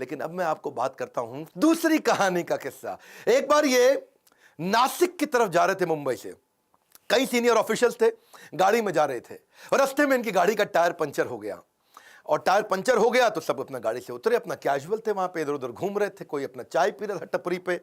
लेकिन अब मैं आपको बात करता हूं दूसरी कहानी का किस्सा। एक बार ये नासिक की तरफ जा रहे थे मुंबई से, कई सीनियर ऑफिशियल्स थे, गाड़ी में जा रहे थे और रास्ते में इनकी गाड़ी का टायर पंचर हो गया। और टायर पंचर हो गया तो सब अपना गाड़ी से उतरे, अपना कैजुअल थे, वहां पे इधर उधर घूम रहे थे, कोई अपना चाय पी रहा था टपरी पे,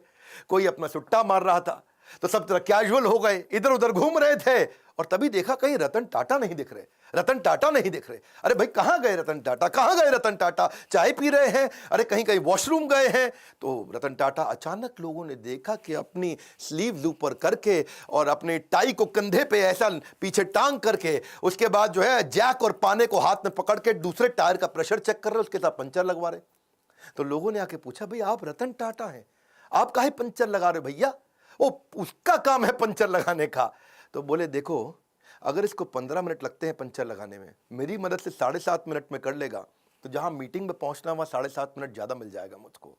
कोई अपना सुट्टा मार रहा था, तो सब तरह कैजुअल हो गए, इधर उधर घूम रहे थे। और तभी देखा कहीं रतन टाटा नहीं दिख रहे, रतन टाटा नहीं दिख रहे। अरे भाई कहां गए रतन टाटा, कहां गए रतन टाटा, चाय पी रहे हैं, अरे कहीं कहीं वॉशरूम गए हैं। तो रतन टाटा अचानक लोगों ने देखा कि अपनी स्लीव ऊपर करके और अपने टाई को कंधे पे ऐसा पीछे टांग करके, उसके बाद जो है जैक और पाने को हाथ में पकड़ के दूसरे टायर का प्रेशर चेक कर रहे, उसके साथ पंचर लगवा रहे। तो लोगों ने आके पूछा, भाई आप रतन टाटा हैं, आप काहे पंचर लगा रहे भैया, वो उसका काम है पंचर लगाने का। तो बोले देखो, अगर इसको 15 मिनट लगते हैं पंचर लगाने में, मेरी मदद से 7.5 मिनट में कर लेगा, तो जहां मीटिंग में पहुंचना वहां 7.5 मिनट ज्यादा मिल जाएगा मुझको।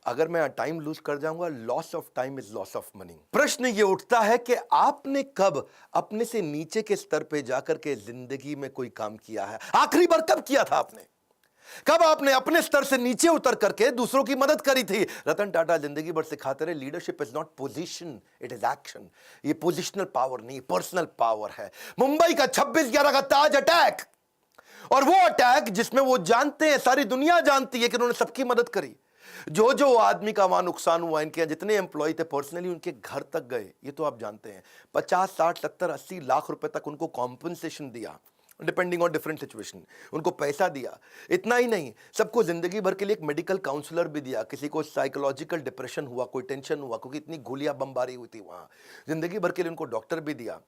अगर मैं टाइम लूज कर जाऊंगा, loss of time is loss of money. प्रश्न ये उठता है कि आपने कब अपने से नीचे के स्तर पे जाकर के जिंदगी में कोई काम किया है? आखिरी बार कब किया था आपने? कब आपने अपने स्तर से नीचे उतर करके दूसरों की मदद करी थी? रतन टाटा जिंदगी भर सिखाते रहे, leadership is not position, it is action. ये पोजिशनल पावर नहीं, पर्सनल पावर है। मुंबई का 26/11 का ताज अटैक, और वो अटैक जिसमें वो जानते हैं, सारी दुनिया जानती है कि उन्होंने सबकी मदद करी। जो जो आदमी का वहां नुकसान हुआ, इनके जितने एम्प्लॉय थे पर्सनली उनके घर तक गए, ये तो आप जानते हैं। 50, 60, 70, 80 लाख रुपए तक उनको कॉम्पनसेशन दिया, डिपेंडिंग ऑन डिफरेंट सिचुएशन, उनको पैसा दिया। इतना ही नहीं, सबको जिंदगी भर के लिए एक मेडिकल काउंसलर भी दिया। किसी को साइकोलॉजिकल डिप्रेशन हुआ, कोई टेंशन हुआ, क्योंकि इतनी गोलियां बमबारी हुई थी वहां, जिंदगी भर के लिए उनको डॉक्टर भी दिया।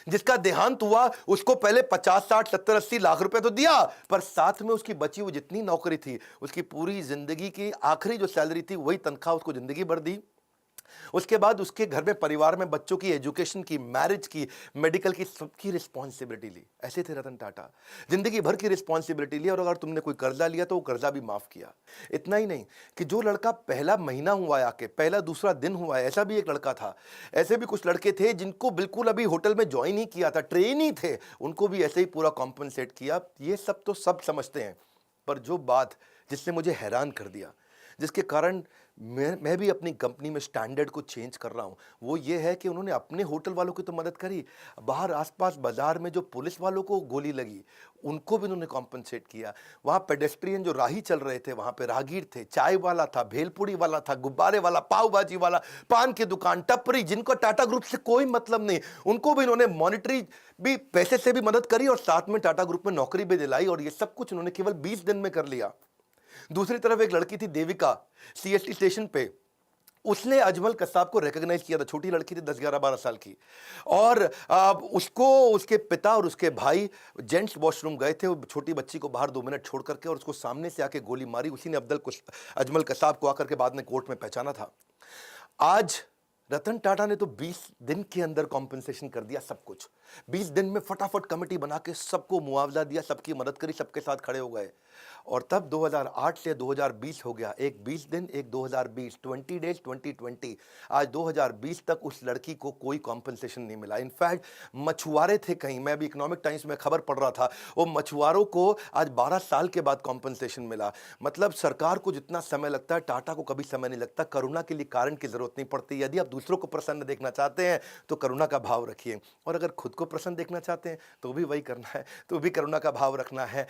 जिसका देहांत हुआ उसको पहले 50, 60, 70, 80 लाख रुपए तो दिया, पर साथ में उसकी बची हुई जितनी नौकरी थी, उसकी पूरी जिंदगी की आखिरी जो सैलरी थी वही तनख्वाह उसको जिंदगी भर दी। उसके बाद उसके घर में, परिवार में बच्चों की एजुकेशन की, मैरिज की, मेडिकल की, सबकी रिस्पॉन्सिबिलिटी ली। ऐसे थे रतन टाटा, जिंदगी भर की रिस्पॉन्सिबिलिटी ली। और अगर तुमने कोई कर्जा लिया तो वो कर्जा भी माफ किया। इतना ही नहीं कि जो लड़का पहला महीना हुआ है आके, पहला दूसरा दिन हुआ है, ऐसा भी एक लड़का था। ऐसे भी कुछ लड़के थे जिनको बिल्कुल अभी होटल में ज्वाइन ही किया था, ट्रेन ही थे, उनको भी ऐसे ही पूरा कॉम्पनसेट किया। ये सब तो सब समझते हैं, पर जो बात जिसने मुझे हैरान कर दिया, जिसके कारण मैं भी अपनी कंपनी में स्टैंडर्ड को चेंज कर रहा हूं, वो ये है कि उन्होंने अपने होटल वालों की तो मदद करी, बाहर आसपास बाजार में जो पुलिस वालों को गोली लगी उनको भी उन्होंने कॉम्पनसेट किया। वहां पेडेस्ट्रियन जो राही चल रहे थे, वहां पे राहगीर थे, चाय वाला था, भेलपुड़ी वाला था, गुब्बारे वाला, पाव भाजी वाला, पान की दुकान, टपरी, जिनको टाटा ग्रुप से कोई मतलब नहीं, उनको भी इन्होंने मॉनिटरी भी, पैसे से भी मदद करी और साथ में टाटा ग्रुप में नौकरी भी दिलाई। और ये सब कुछ उन्होंने केवल 20 दिन में कर लिया। दूसरी तरफ एक लड़की थी देविका, सीएसटी स्टेशन पे, उसने अजमल कसाब को रिकॉग्नाइज किया था। छोटी लड़की थी, 10, 11, 12 साल की, और उसको उसके पिता और उसके भाई जेंट्स वॉशरूम गए थे, छोटी बच्ची को बाहर 2 मिनट छोड़ करके, और उसको सामने से आके गोली मारी। उसी ने अजमल कसाब को आकर के बाद में कोर्ट में पहचाना था। आज रतन टाटा ने तो 20 दिन के अंदर कॉम्पनसेशन कर दिया सब कुछ। 20 दिन में फटाफट कमेटी बना के सबको मुआवजा दिया, सबकी मदद करी, सबके साथ खड़े हो गए। और तब 2008 से 2020 हो गया, एक 20 दिन, एक 2020, 20 डेज, 2020। आज 2020 तक उस लड़की को कोई कॉम्पनसेशन नहीं मिला। इनफैक्ट मछुआरे थे कहीं, मैं अभी इकोनॉमिक टाइम्स में खबर पढ़ रहा था, वो मछुआरों को आज 12 साल के बाद कॉम्पनसेशन मिला। मतलब सरकार को जितना समय लगता है, टाटा को कभी समय नहीं लगता। करुणा के लिए कारण की जरूरत नहीं पड़ती। यदि आप दूसरों को प्रसन्न देखना चाहते हैं तो करुणा का भाव रखिए, और अगर खुद को प्रसन्न देखना चाहते हैं तो भी वही करना है, तो भी करुणा का भाव रखना है।